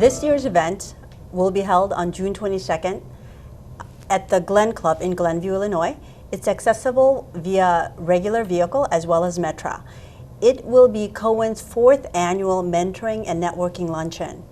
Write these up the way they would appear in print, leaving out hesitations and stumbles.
This year's event will be held on June 22nd at the Glen Club in Glenview, Illinois. It's accessible via regular vehicle as well as Metra. It will be KOWIN's 4th annual Mentoring and Networking Luncheon.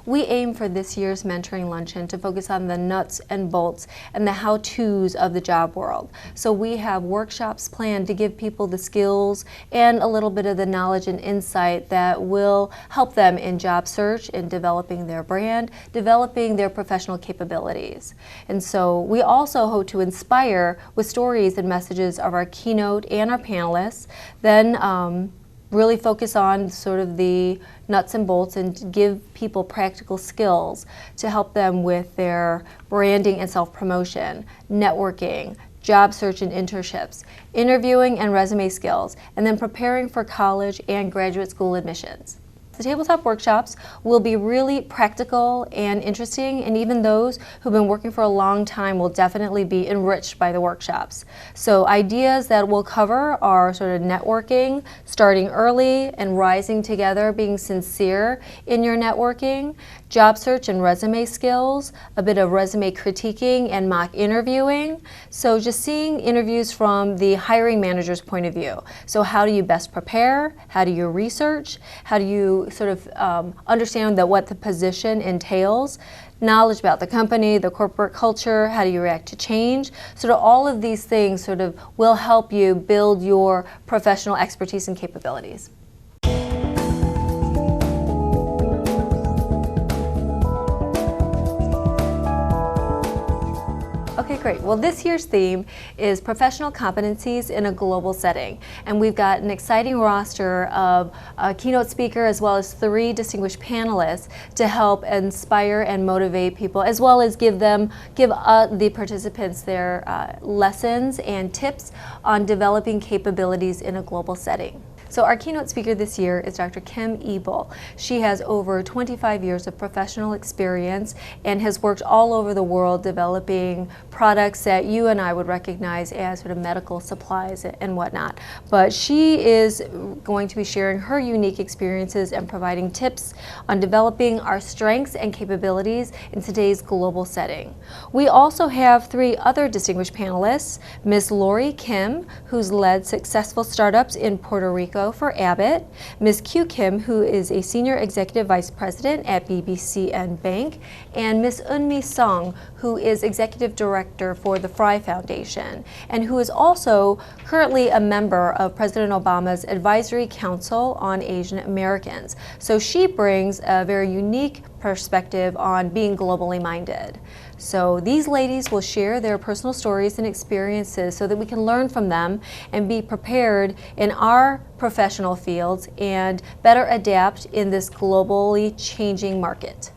We aim for this year's Mentoring Luncheon to focus on the nuts and bolts and the how-tos of the job world. So we have workshops planned to give people the skills and a little bit of the knowledge and insight that will help them in job search, in developing their brand, developing their professional capabilities. And so we also hope to inspire with stories and messages of our keynote and our panelists, then really focus on sort of the nuts and bolts and give people practical skills to help them with their branding and self-promotion, networking, job search and internships, interviewing and resume skills, and then preparing for college and graduate school admissions. The tabletop workshops will be really practical and interesting, and even those who've been working for a long time will definitely be enriched by the workshops. So ideas that we'll cover are sort of networking, starting early and rising together, being sincere in your networking, job search and resume skills, a bit of resume critiquing and mock interviewing. So just seeing interviews from the hiring manager's point of view. So how do you best prepare? How do you research? How do you sort of understand what the position entails? Knowledge about the company, the corporate culture, how do you react to change? Sort of all of these things sort of will help you build your professional expertise and capabilities. Okay, great. Well, this year's theme is professional competencies in a global setting. And we've got an exciting roster of a keynote speaker as well as 3 distinguished panelists to help inspire and motivate people, as well as give the participants their lessons and tips on developing capabilities in a global setting. So our keynote speaker this year is Dr. Kim Ebel. She has over 25 years of professional experience and has worked all over the world developing products that you and I would recognize as sort of medical supplies and whatnot. But she is going to be sharing her unique experiences and providing tips on developing our strengths and capabilities in today's global setting. We also have 3 other distinguished panelists, Ms. Lori Kim, who's led successful startups in Puerto Rico for Abbott, Ms. Q Kim, who is a Senior Executive Vice President at BBC and Bank, and Ms. Eunmi Sung, who is Executive Director for the Fry Foundation, and who is also currently a member of President Obama's Advisory Council on Asian Americans. So she brings a very unique perspective on being globally minded. So these ladies will share their personal stories and experiences so that we can learn from them and be prepared in our professional fields and better adapt in this globally changing market.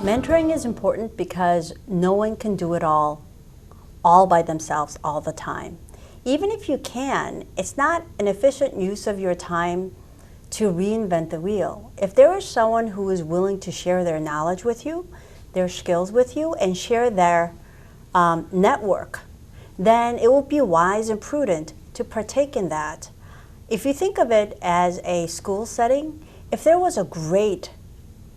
Mentoring is important because no one can do it all by themselves all the time. Even if you can, it's not an efficient use of your time to reinvent the wheel. If there is someone who is willing to share their knowledge with you, their skills with you, and share their network, then it will be wise and prudent to partake in that. If you think of it as a school setting, if there was a great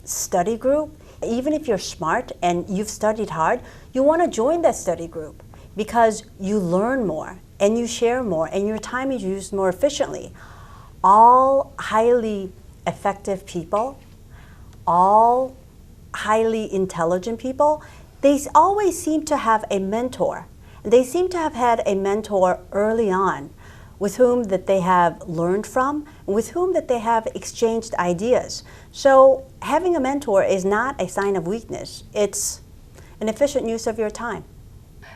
study group, even if you're smart and you've studied hard, you want to join that study group because you learn more and you share more and your time is used more efficiently. All highly effective people, all highly intelligent people, they always seem to have a mentor. They seem to have had a mentor early on with whom that they have learned from, and with whom that they have exchanged ideas. So having a mentor is not a sign of weakness. It's an efficient use of your time.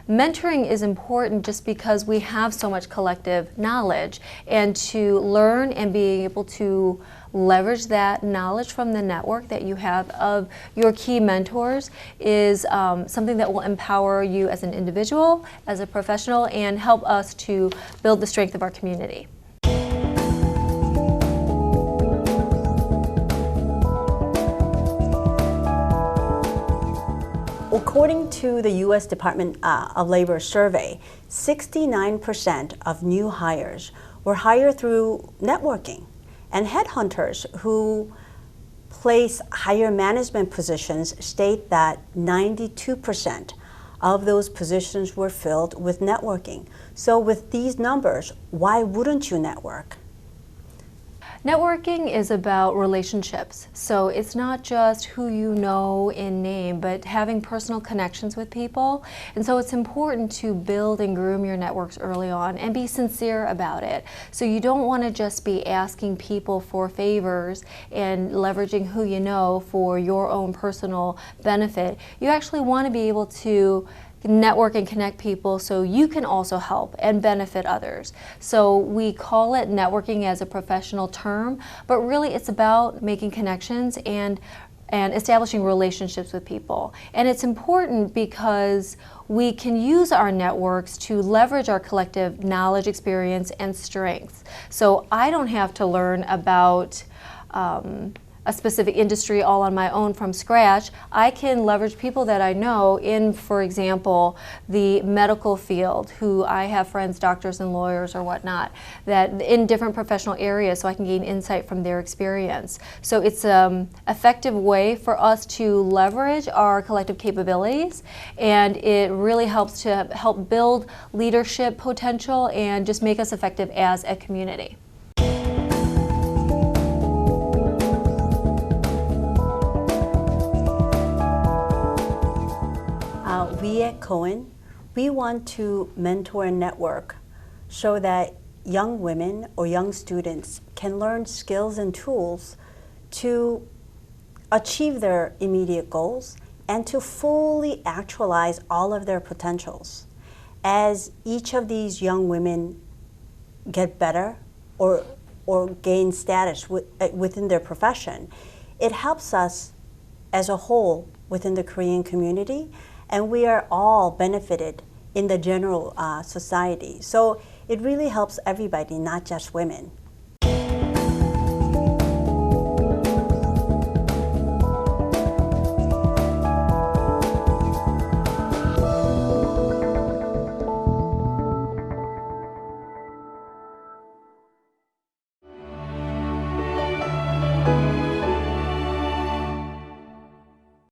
Mentoring is important just because we have so much collective knowledge, and to learn and being able to leverage that knowledge from the network that you have of your key mentors is something that will empower you as an individual, as a professional, and help us to build the strength of our community. According to the U.S. Department of Labor survey, 69% of new hires were hired through networking, and headhunters who place higher management positions state that 92% of those positions were filled with networking. So with these numbers, why wouldn't you network? Networking is about relationships. So it's not just who you know in name, but having personal connections with people. And so it's important to build and groom your networks early on and be sincere about it. So you don't want to just be asking people for favors and leveraging who you know for your own personal benefit. You actually want to be able to network and connect people so you can also help and benefit others. So we call it networking as a professional term, but really it's about making connections and establishing relationships with people. And it's important because we can use our networks to leverage our collective knowledge, experience, and strengths. So I don't have to learn about a specific industry all on my own from scratch. I can leverage people that I know in, for example, the medical field, who I have friends, doctors and lawyers or whatnot, that in different professional areas, so I can gain insight from their experience. So it's an effective way for us to leverage our collective capabilities, and it really helps to help build leadership potential and just make us effective as a community. We at KOWIN, we want to mentor and network so that young women or young students can learn skills and tools to achieve their immediate goals and to fully actualize all of their potentials. As each of these young women get better or gain status within their profession, it helps us as a whole within the Korean community, and we are all benefited in the general society. So it really helps everybody, not just women.